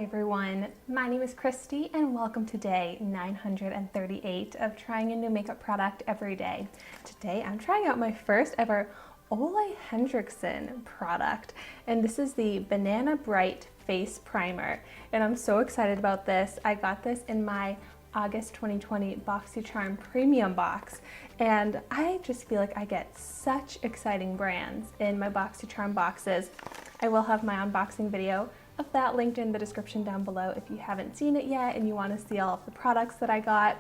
Hi everyone, my name is Christy and welcome to day 938 of trying a new makeup product every day. Today I'm trying out my first ever OLEHENRIKSEN product, and this is the Banana Bright Face Primer, and I'm so excited about this. I got this in my August 2020 BoxyCharm Premium box, and I just feel like I get such exciting brands in my BoxyCharm boxes. I will have my unboxing video of that linked in the description down below if you haven't seen it yet and you want to see all of the products that I got.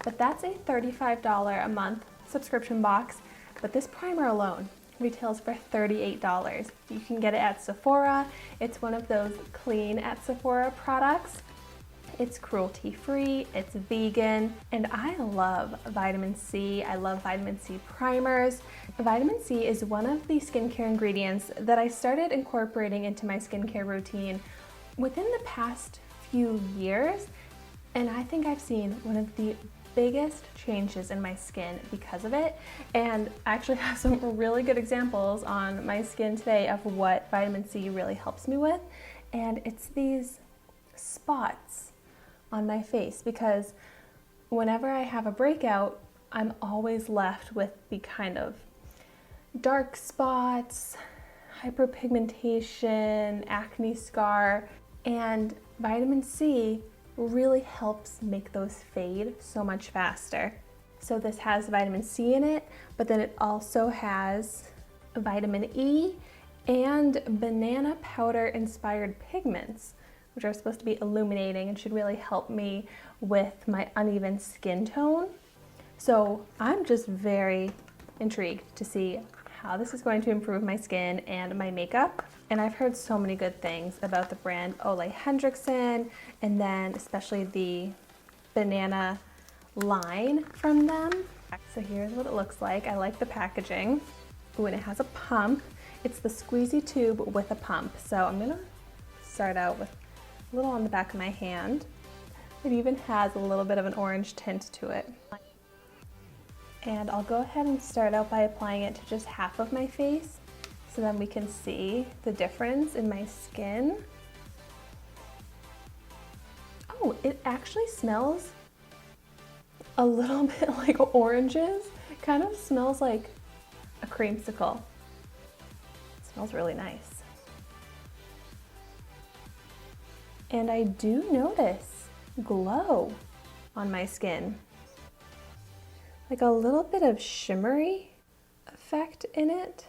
But that's a $35 a month subscription box, but this primer alone retails for $38. You can get it at Sephora. It's one of those clean at Sephora products. It's cruelty-free, it's vegan, and I love vitamin C. I love vitamin C primers. Vitamin C is one of the skincare ingredients that I started incorporating into my skincare routine within the past few years, and I think I've seen one of the biggest changes in my skin because of it. And I actually have some really good examples on my skin today of what vitamin C really helps me with, and it's these spots on my face, because whenever I have a breakout, I'm always left with the kind of dark spots, hyperpigmentation, acne scar, and vitamin C really helps make those fade so much faster. So this has vitamin C in it, but then it also has vitamin E and banana powder inspired pigments, which are supposed to be illuminating and should really help me with my uneven skin tone. So I'm just very intrigued to see how this is going to improve my skin and my makeup. And I've heard so many good things about the brand OLEHENRIKSEN, and then especially the banana line from them. So here's what it looks like. I like the packaging. Ooh, and it has a pump. It's the squeezy tube with a pump. So I'm gonna start out with a little on the back of my hand. It even has a little bit of an orange tint to it. And I'll go ahead and start out by applying it to just half of my face, so then we can see the difference in my skin. Oh, it actually smells a little bit like oranges. It kind of smells like a creamsicle. It smells really nice. And I do notice glow on my skin, like a little bit of shimmery effect in it.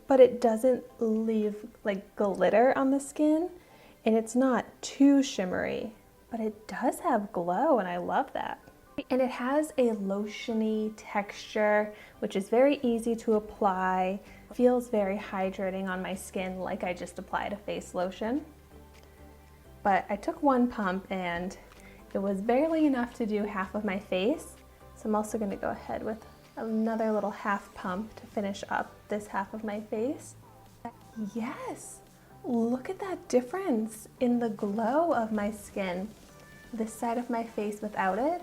But it doesn't leave like glitter on the skin, and it's not too shimmery, but it does have glow, and I love that. And it has a lotiony texture, which is very easy to apply. Feels very hydrating on my skin, like I just applied a face lotion. But I took one pump and it was barely enough to do half of my face. So I'm also gonna go ahead with another little half pump to finish up this half of my face. Yes, look at that difference in the glow of my skin. This side of my face without it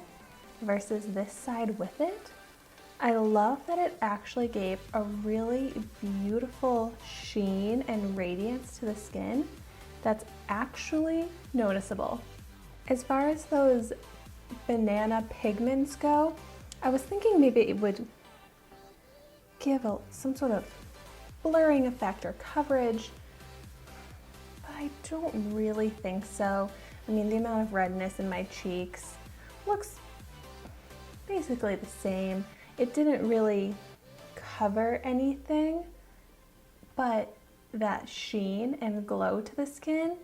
versus this side with it. I love that it actually gave a really beautiful sheen and radiance to the skin that's actually noticeable. As far as those banana pigments go, I was thinking maybe it would give some sort of blurring effect or coverage, but I don't really think so. I mean, the amount of redness in my cheeks looks basically the same. It didn't really cover anything, but that sheen and glow to the skin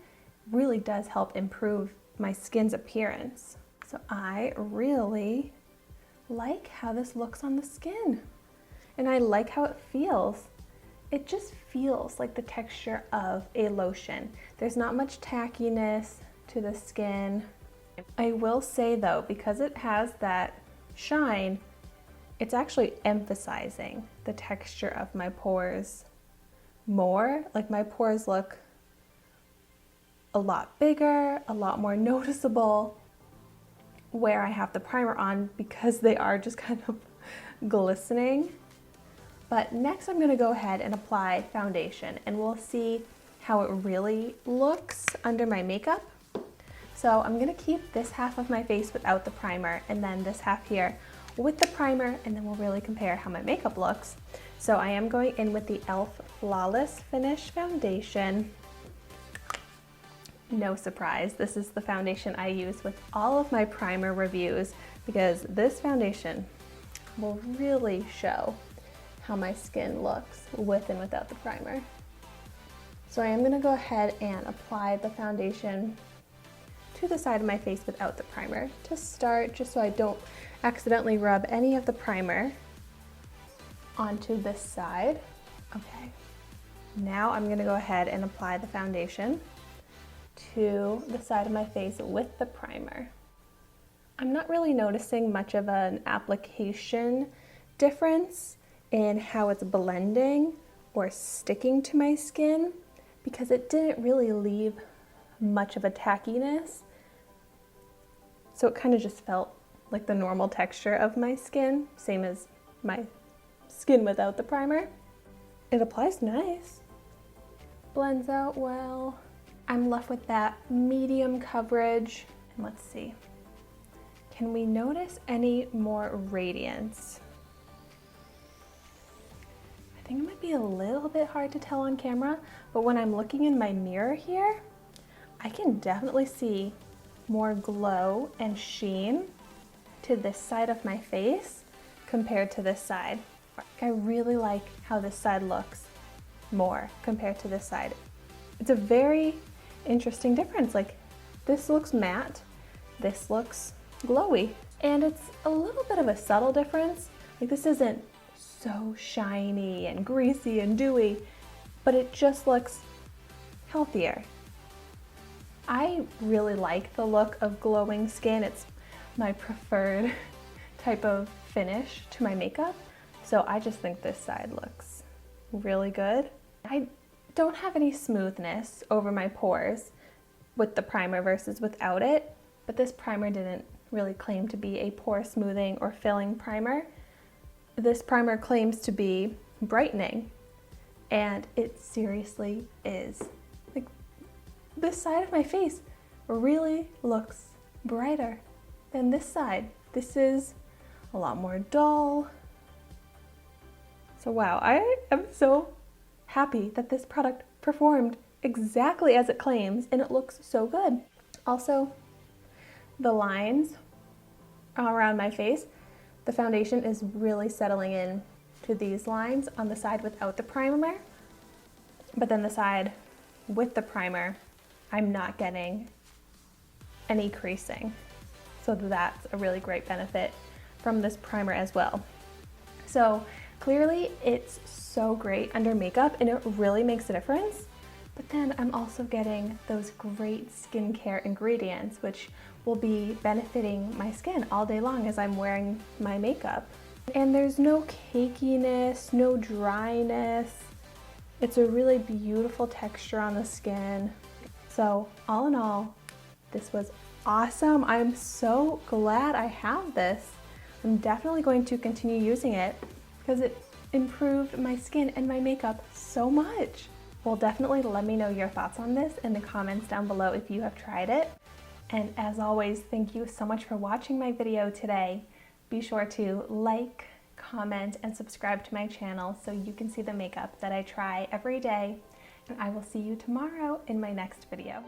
really does help improve my skin's appearance. So I really like how this looks on the skin, and I like how it feels. It just feels like the texture of a lotion. There's not much tackiness to the skin. I will say though, because it has that shine, it's actually emphasizing the texture of my pores more. Like my pores look a lot bigger, a lot more noticeable where I have the primer on, because they are just kind of glistening. But next I'm going to go ahead and apply foundation, and we'll see how it really looks under my makeup. So I'm going to keep this half of my face without the primer, and then this half here with the primer, and then we'll really compare how my makeup looks. So I am going in with the e.l.f. Flawless Finish Foundation. No surprise, this is the foundation I use with all of my primer reviews, because this foundation will really show how my skin looks with and without the primer. So I am going to go ahead and apply the foundation to the side of my face without the primer to start, just so I don't accidentally rub any of the primer onto this side. Okay, now I'm going to go ahead and apply the foundation to the side of my face with the primer. I'm not really noticing much of an application difference in how it's blending or sticking to my skin, because it didn't really leave much of a tackiness. So it kind of just felt like the normal texture of my skin, same as my skin without the primer. It applies nice, blends out well. I'm left with that medium coverage. And let's see, can we notice any more radiance? I think it might be a little bit hard to tell on camera, but when I'm looking in my mirror here, I can definitely see more glow and sheen to this side of my face compared to this side. I really like how this side looks more compared to this side. It's a very interesting difference. Like, this looks matte, this looks glowy, and it's a little bit of a subtle difference. Like, this isn't so shiny and greasy and dewy, but it just looks healthier. I really like the look of glowing skin. It's my preferred type of finish to my makeup, so I just think this side looks really good. I don't have any smoothness over my pores with the primer versus without it, but this primer didn't really claim to be a pore smoothing or filling primer. This primer claims to be brightening, and it seriously is. Like, this side of my face really looks brighter than this side. This is a lot more dull. So wow, I am so happy that this product performed exactly as it claims, and it looks so good. Also, the lines around my face, the foundation is really settling in to these lines on the side without the primer, but then the side with the primer, I'm not getting any creasing. So that's a really great benefit from this primer as well. So clearly it's so great under makeup, and it really makes a difference. But then I'm also getting those great skincare ingredients, which will be benefiting my skin all day long as I'm wearing my makeup. And there's no cakiness, no dryness. It's a really beautiful texture on the skin. So all in all, this was awesome. I'm so glad I have this. I'm definitely going to continue using it because it improved my skin and my makeup so much. Well, definitely let me know your thoughts on this in the comments down below if you have tried it. And as always, thank you so much for watching my video today. Be sure to like, comment, and subscribe to my channel so you can see the makeup that I try every day. And I will see you tomorrow in my next video.